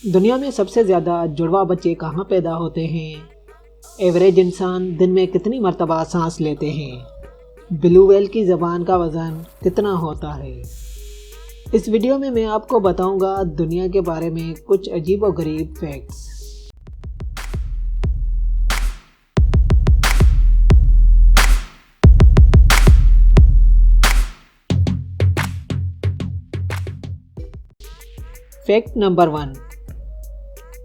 دنیا میں سب سے زیادہ جڑواں بچے کہاں پیدا ہوتے ہیں؟ ایوریج انسان دن میں کتنی مرتبہ سانس لیتے ہیں؟ بلو ویل کی زبان کا وزن کتنا ہوتا ہے؟ اس ویڈیو میں آپ کو بتاؤں گا دنیا کے بارے میں کچھ عجیب و غریب facts. Fact number 1،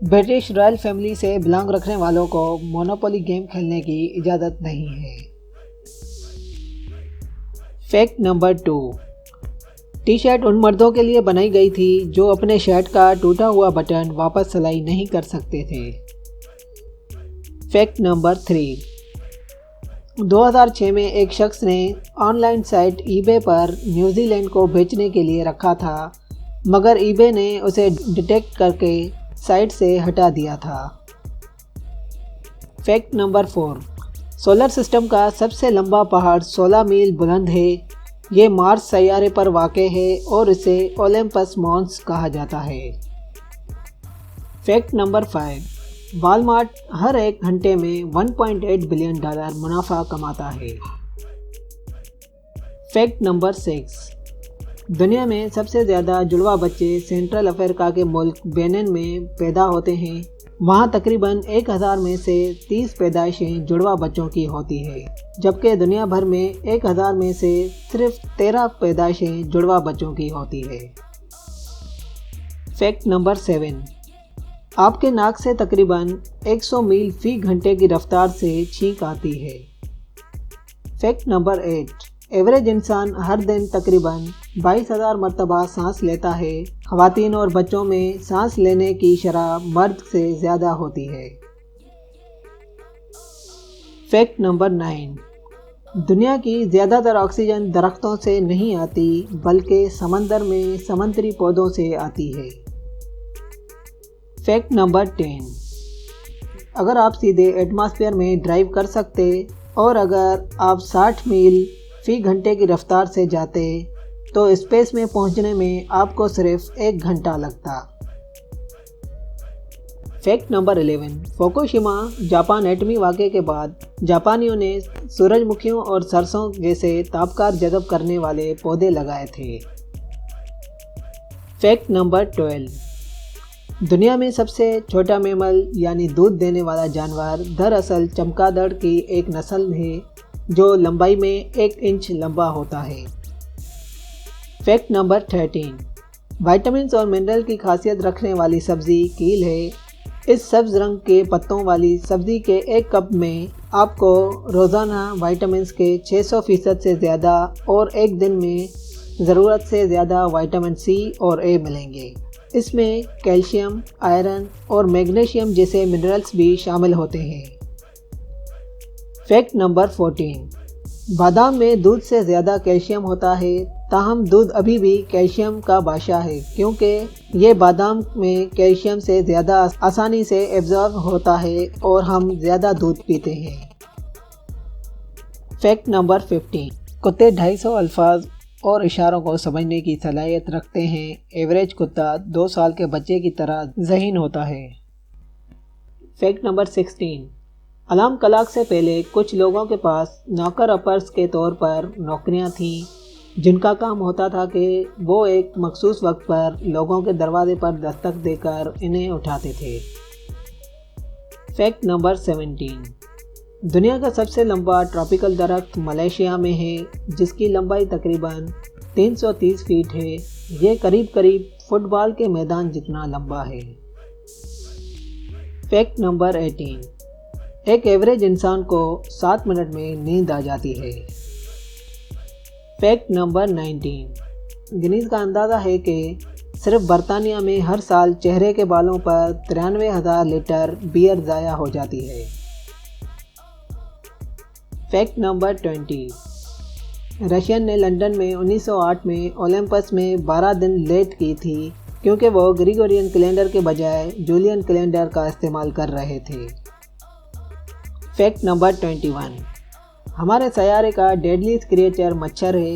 British Royal family سے بلانگ رکھنے والوں کو مونوپولی گیم کھیلنے کی اجازت نہیں ہے۔ فیکٹ نمبر 2، ٹی شرٹ ان مردوں کے لیے بنائی گئی تھی جو اپنے شرٹ کا ٹوٹا ہوا بٹن واپس سلائی نہیں کر سکتے تھے۔ فیکٹ نمبر 3، 2006 میں ایک شخص نے آن لائن سائٹ ای بے پر نیوزی لینڈ کو بیچنے کے لیے رکھا تھا، مگر ای بے نے اسے ڈیٹیکٹ کر کے سائٹ سے ہٹا دیا تھا۔ فیکٹ نمبر 4، سولر سسٹم کا سب سے لمبا پہاڑ 16 میل بلند ہے۔ یہ مارس سیارے پر واقع ہے اور اسے اولمپس مونس کہا جاتا ہے۔ فیکٹ نمبر 5، والمارٹ ہر ایک گھنٹے میں $1.8 بلین منافع کماتا ہے۔ فیکٹ نمبر 6، دنیا میں سب سے زیادہ جڑواں بچے سینٹرل افریقہ کے ملک بینن میں پیدا ہوتے ہیں۔ وہاں تقریباً 1000 میں سے 30 پیدائشیں جڑواں بچوں کی ہوتی ہے، جبکہ دنیا بھر میں 1000 میں سے صرف 13 پیدائشیں جڑواں بچوں کی ہوتی ہے۔ فیکٹ نمبر 7، آپ کے ناک سے تقریباً 100 میل فی گھنٹے کی رفتار سے چھینک آتی ہے۔ فیکٹ نمبر 8، ایوریج انسان ہر دن تقریباً 22,000 مرتبہ سانس لیتا ہے۔ خواتین اور بچوں میں سانس لینے کی شرح مرد سے زیادہ ہوتی ہے۔ فیکٹ نمبر 9، دنیا کی زیادہ تر آکسیجن درختوں سے نہیں آتی بلکہ سمندر میں سمندری پودوں سے آتی ہے۔ فیکٹ نمبر 10، اگر آپ سیدھے ایٹماسفیئر میں ڈرائیو کر سکتے اور اگر آپ 60 میل فی گھنٹے کی رفتار سے جاتے تو اسپیس میں پہنچنے میں آپ کو صرف 1 گھنٹہ لگتا۔ فیکٹ نمبر 11، فوکوشیما جاپان ایٹمی واقعے کے بعد جاپانیوں نے سورج مکھیوں اور سرسوں جیسے تابکار جذب کرنے والے پودے لگائے تھے۔ فیکٹ نمبر 12، دنیا میں سب سے چھوٹا میمل یعنی دودھ دینے والا جانور دراصل چمگادڑ کی ایک نسل ہے جو لمبائی میں 1 انچ لمبا ہوتا ہے۔ فیکٹ نمبر 13، وائٹامنز اور منرل کی خاصیت رکھنے والی سبزی کیل ہے۔ اس سبز رنگ کے پتوں والی سبزی کے 1 کپ میں آپ کو روزانہ وائٹامنز کے 600% سے زیادہ اور ایک دن میں ضرورت سے زیادہ وائٹامن سی اور اے ملیں گے۔ اس میں کیلشیم، آئرن اور میگنیشیم جیسے منرلز بھی شامل ہوتے ہیں۔ فیکٹ نمبر 14، بادام میں دودھ سے زیادہ کیلشیم ہوتا ہے، تاہم دودھ ابھی بھی کیلشیم کا بادشاہ ہے کیونکہ یہ بادام میں کیلشیم سے زیادہ آسانی سے ایبزارب ہوتا ہے اور ہم زیادہ دودھ پیتے ہیں۔ فیکٹ نمبر 15، کتے 250 الفاظ اور اشاروں کو سمجھنے کی صلاحیت رکھتے ہیں۔ ایوریج کتا 2 سال کے بچے کی طرح ذہین ہوتا ہے۔ فیکٹ نمبر 16، الارم کلاک سے پہلے کچھ لوگوں کے پاس نوکر اپرز کے طور پر نوکریاں تھیں جن کا کام ہوتا تھا کہ وہ ایک مخصوص وقت پر لوگوں کے دروازے پر دستک دے کر انہیں اٹھاتے تھے۔ فیکٹ نمبر 17، دنیا کا سب سے لمبا ٹراپیکل درخت ملیشیا میں ہے جس کی لمبائی تقریباً 330 فیٹ ہے۔ یہ قریب فٹ بال کے میدان جتنا لمبا ہے۔ فیکٹ نمبر 18، ایک ایوریج انسان کو 7 منٹ میں نیند آ جاتی ہے۔ فیکٹ نمبر 19، گنیز کا اندازہ ہے کہ صرف برطانیہ میں ہر سال چہرے کے بالوں پر 93,000 لیٹر بیئر ضائع ہو جاتی ہے۔ فیکٹ نمبر 20، رشین نے لندن میں 1908 میں اولمپس میں 12 دن لیٹ کی تھی کیونکہ وہ گریگورین کیلنڈر کے بجائے جولین کیلنڈر کا استعمال کر رہے تھے۔ فیکٹ نمبر 21، ہمارے سیارے کا ڈیڈلیسٹ کریچر مچھر ہے۔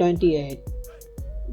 28,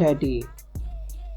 30,